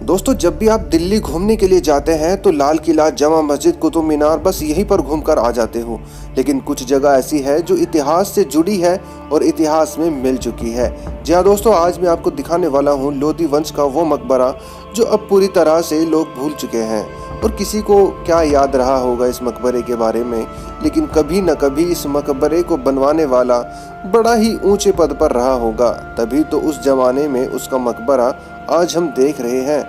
दोस्तों, जब भी आप दिल्ली घूमने के लिए जाते हैं तो लाल किला, जमा मस्जिद, कुतुब मीनार बस यहीं पर घूमकर आ जाते हो। लेकिन कुछ जगह ऐसी है जो इतिहास से जुड़ी है और इतिहास में मिल चुकी है। जी हाँ दोस्तों, आज मैं आपको दिखाने वाला हूँ लोधी वंश का वो मकबरा जो अब पूरी तरह से लोग भूल चुके हैं। और किसी को क्या याद रहा होगा इस मकबरे के बारे में, लेकिन कभी न कभी इस मकबरे को बनवाने वाला बड़ा ही ऊंचे पद पर रहा होगा, तभी तो उस जमाने में उसका मकबरा आज हम देख रहे हैं।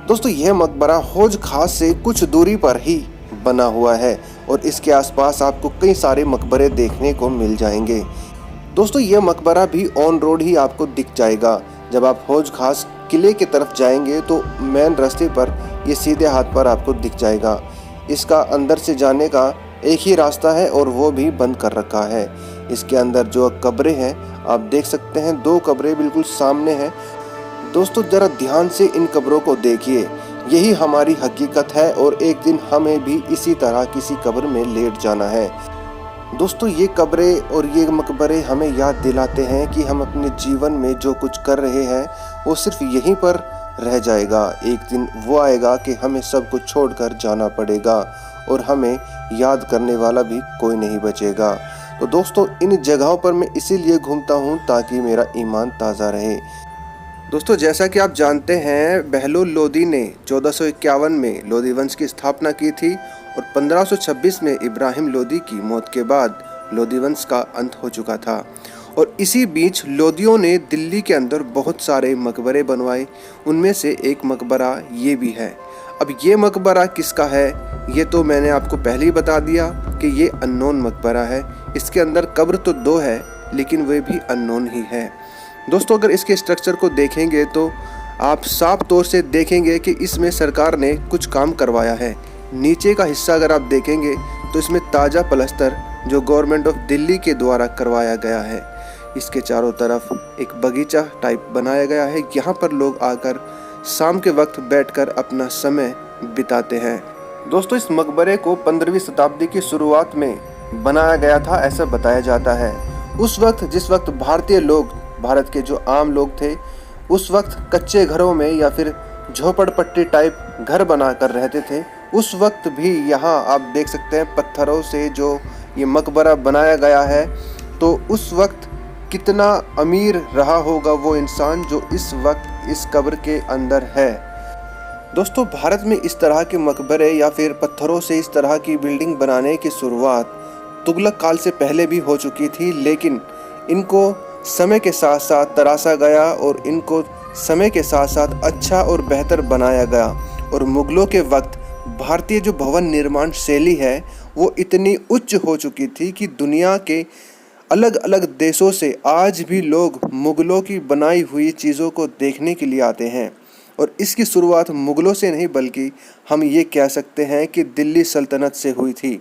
दोस्तों, यह मकबरा हौज खास से कुछ दूरी पर ही बना हुआ है और इसके आसपास आपको कई सारे मकबरे देखने को मिल जाएंगे। दोस्तों, यह मकबरा भी ऑन रोड ही आपको दिख जाएगा। जब आप हौज खास किले की तरफ जाएंगे तो मेन रास्ते पर ये सीधे हाथ पर आपको दिख जाएगा। इसका अंदर से जाने का एक ही रास्ता है और वो भी बंद कर रखा है। इसके अंदर जो कब्रें हैं आप देख सकते हैं, 2 कब्रें बिल्कुल सामने हैं। दोस्तों, जरा ध्यान से इन कब्रों को देखिए, यही हमारी हकीकत है और एक दिन हमें भी इसी तरह किसी कब्र में लेट जाना है। दोस्तों, ये कब्रें और ये मकबरे हमें याद दिलाते हैं कि हम अपने जीवन में जो कुछ कर रहे हैं वो सिर्फ यहीं पर रह जाएगा। एक दिन वो आएगा कि हमें सब कुछ छोड़कर जाना पड़ेगा और हमें याद करने वाला भी कोई नहीं बचेगा। तो दोस्तों, इन जगहों पर मैं इसीलिए घूमता हूँ ताकि मेरा ईमान ताज़ा रहे। दोस्तों, जैसा कि आप जानते हैं, बहलोल लोदी ने 1451 में लोधी वंश की स्थापना की थी और 1526 में इब्राहिम लोदी की मौत के बाद लोधी वंश का अंत हो चुका था। और इसी बीच लोदियों ने दिल्ली के अंदर बहुत सारे मकबरे बनवाए। उनमें से एक मकबरा ये भी है। अब ये मकबरा किसका है ये तो मैंने आपको पहले ही बता दिया कि ये अननोन मकबरा है। इसके अंदर कब्र तो 2 है लेकिन वे भी अननोन ही है। दोस्तों, अगर इसके स्ट्रक्चर को देखेंगे तो आप साफ तौर से देखेंगे कि इसमें सरकार ने कुछ काम करवाया है। नीचे का हिस्सा अगर आप देखेंगे तो इसमें ताज़ा प्लास्टर जो गवर्नमेंट ऑफ दिल्ली के द्वारा करवाया गया है। इसके चारों तरफ एक बगीचा टाइप बनाया गया है। यहाँ पर लोग आकर शाम के वक्त बैठकर अपना समय बिताते हैं। दोस्तों, इस मकबरे को 15वीं शताब्दी की शुरुआत में बनाया गया था ऐसा बताया जाता है। उस वक्त जिस वक्त भारतीय लोग, भारत के जो आम लोग थे, उस वक्त कच्चे घरों में या फिर झोपड़पट्टी टाइप घर बनाकर रहते थे। उस वक्त भी यहाँ आप देख सकते हैं पत्थरों से जो ये मकबरा बनाया गया है। तो उस वक्त कितना अमीर रहा होगा वो इंसान जो इस वक्त इस कब्र के अंदर है। दोस्तों, भारत में इस तरह के मकबरे या फिर पत्थरों से इस तरह की बिल्डिंग बनाने की शुरुआत तुगलक काल से पहले भी हो चुकी थी, लेकिन इनको समय के साथ साथ तराशा गया और इनको समय के साथ साथ अच्छा और बेहतर बनाया गया। और मुगलों के वक्त भारतीय जो भवन निर्माण शैली है वो इतनी उच्च हो चुकी थी कि दुनिया के अलग अलग देशों से आज भी लोग मुगलों की बनाई हुई चीज़ों को देखने के लिए आते हैं। और इसकी शुरुआत मुगलों से नहीं बल्कि हम ये कह सकते हैं कि दिल्ली सल्तनत से हुई थी।